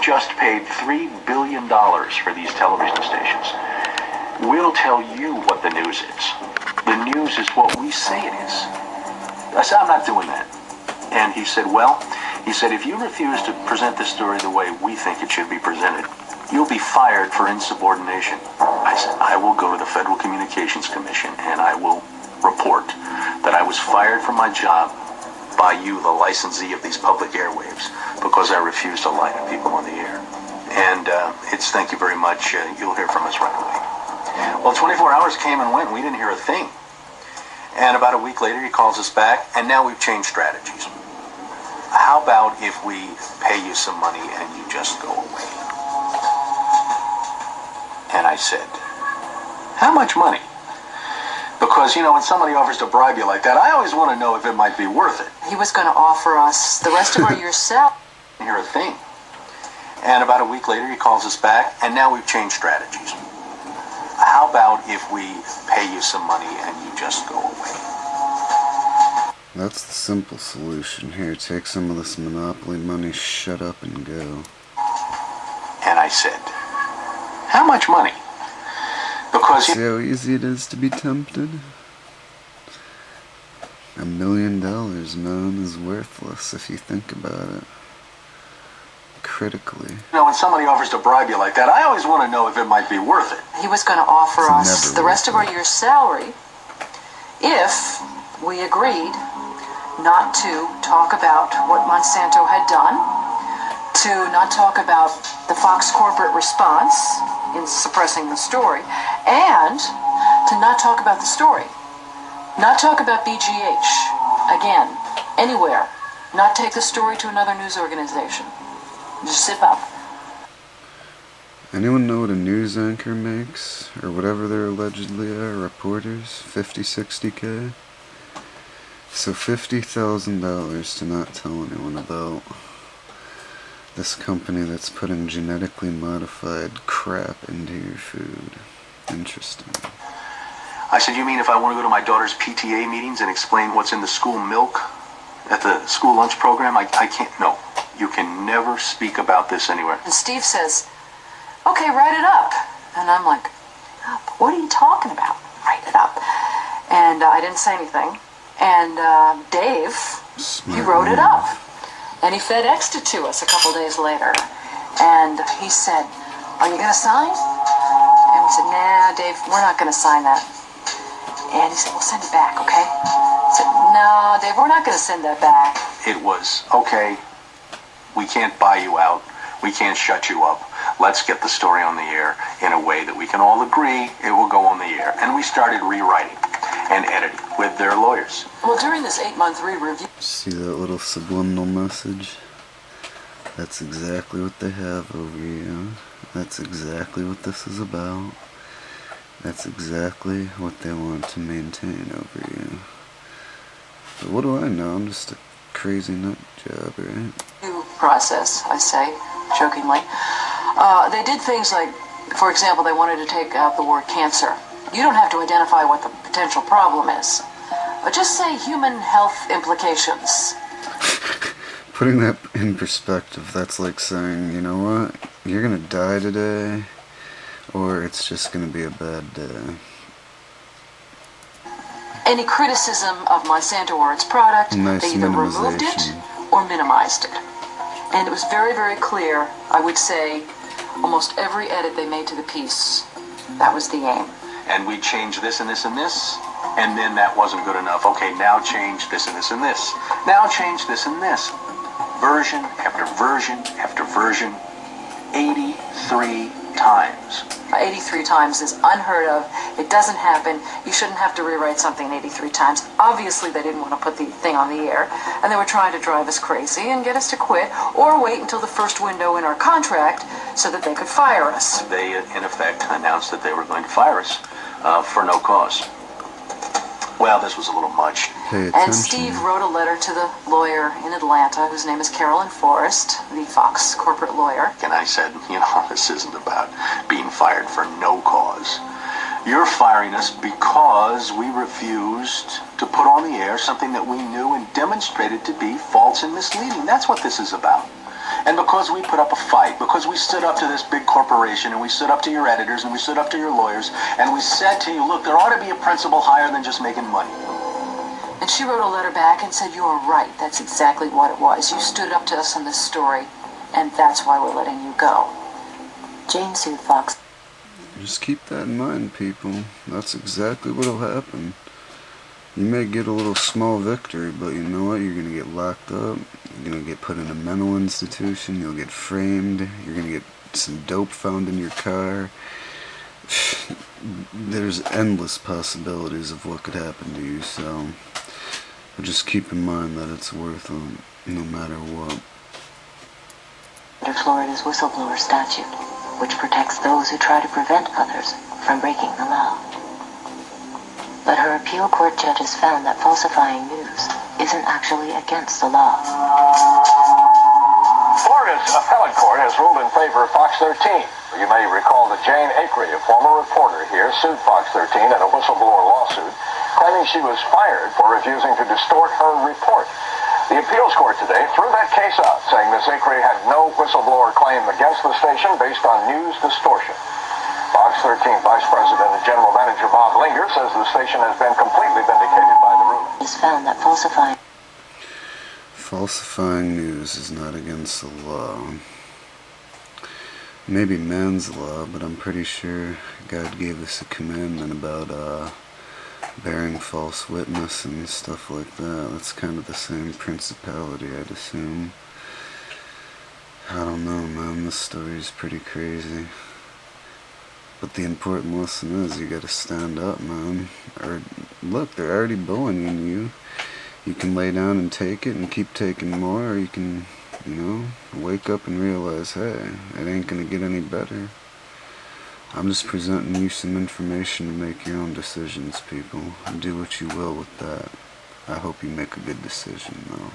just paid $3 billion for these television stations. We'll tell you what the news is. The news is what we say it is. I said, I'm not doing that. And he said, well, if you refuse to present this story the way we think it should be presented, you'll be fired for insubordination. I said, I will go to the Federal Communications Commission and I will report that I was fired from my job by you, the licensee of these public airwaves, because I refused to lie to people on the air. And it's thank you very much. You'll hear from us right away. Well, 24 hours came and went, and we didn't hear a thing. And about a week later, he calls us back, and now we've changed strategies. How about if we pay you some money and you just go away? And I said, how much money? Because, when somebody offers to bribe you like that, I always want to know if it might be worth it. He was going to offer us the rest of our year's salary. Hear a thing. And about a week later, he calls us back, and now we've changed strategies. How about if we pay you some money and you just go away? That's the simple solution here. Take some of this monopoly money, shut up and go. And I said, how much money? Because see how easy it is to be tempted? $1 million, man, is worthless if you think about it critically. When somebody offers to bribe you like that, I always want to know if it might be worth it. He was going to offer us the rest of our year's salary if we agreed not to talk about what Monsanto had done, to not talk about the Fox corporate response in suppressing the story, and to not talk about the story. Not talk about BGH, again, anywhere. Not take the story to another news organization. Just zip up. Anyone know what a news anchor makes? Or whatever they allegedly are, reporters? 50, 60K? So $50,000 to not tell anyone about this company that's putting genetically modified crap into your food. Interesting. I said, you mean if I want to go to my daughter's PTA meetings and explain what's in the school milk at the school lunch program? I can't. No. You can never speak about this anywhere. And Steve says, okay, write it up. And I'm like, what are you talking about? Write it up. And I didn't say anything. And Dave, he wrote it up. And he FedExed it to us a couple days later. And he said, are you going to sign? And we said, nah, Dave, we're not going to sign that. And he said, well, send it back, okay? I said, no, Dave, we're not going to send that back. It was, okay, we can't buy you out. We can't shut you up. Let's get the story on the air in a way that we can all agree it will go on the air. And we started rewriting and editing with their lawyers. Well, during this 8-month re-review... See that little subliminal message? That's exactly what they have over you. That's exactly what this is about. That's exactly what they want to maintain over you. But what do I know? I'm just a crazy nut job, right? Process, I say, jokingly. They did things like, for example, they wanted to take out the word cancer. You don't have to identify what the potential problem is, but just say human health implications. Putting that in perspective, that's like saying, you know what, you're gonna die today, or it's just gonna be a bad day. Any criticism of Monsanto or its product, nice they either removed it or minimized it. And it was very, very clear, I would say, almost every edit they made to the piece, that was the aim. And we changed this and this and this, and then that wasn't good enough. Okay, now change this and this and this. Now change this and this. Version after version after version, 83 times. 83 times is unheard of. It doesn't happen. You shouldn't have to rewrite something 83 times. Obviously, they didn't want to put the thing on the air, and they were trying to drive us crazy and get us to quit, or wait until the first window in our contract so that they could fire us. They, in effect, announced that they were going to fire us for no cause. Well, this was a little much. And Steve wrote a letter to the lawyer in Atlanta, whose name is Carolyn Forrest, the Fox corporate lawyer. And I said, this isn't about being fired for no cause. You're firing us because we refused to put on the air something that we knew and demonstrated to be false and misleading. That's what this is about. And because we put up a fight, because we stood up to this big corporation, and we stood up to your editors, and we stood up to your lawyers, and we said to you, look, there ought to be a principle higher than just making money. And she wrote a letter back and said, you are right. That's exactly what it was. You stood up to us in this story, and that's why we're letting you go. James sued Fox. Just keep that in mind, people. That's exactly what'll happen. You may get a little small victory, but you know what? You're going to get locked up. You're going to get put in a mental institution. You'll get framed. You're going to get some dope found in your car. There's endless possibilities of what could happen to you, so just keep in mind that it's worth it, no matter what. Under Florida's whistleblower statute, which protects those who try to prevent others from breaking the law. But her appeal court judges found that falsifying news isn't actually against the law. Florida's appellate court has ruled in favor of Fox 13. You may recall that Jane Acree, a former reporter here, sued Fox 13 in a whistleblower lawsuit, claiming she was fired for refusing to distort her report. The appeals court today threw that case out, saying Ms. Acree had no whistleblower claim against the station based on news distortion. Fox 13 Vice President and General Manager Bob Linger says the station has been completely vindicated by the ruling. It's found that falsifying news is not against the law. Maybe man's law, but I'm pretty sure God gave us a commandment about bearing false witness and stuff like that. That's kind of the same principality, I'd assume. I don't know, man. This story's pretty crazy. But the important lesson is you gotta stand up, man. Or, look, they're already bullying you. You can lay down and take it and keep taking more, or you can, you know, wake up and realize, hey, it ain't gonna get any better. I'm just presenting you some information to make your own decisions, people. Do what you will with that. I hope you make a good decision, though.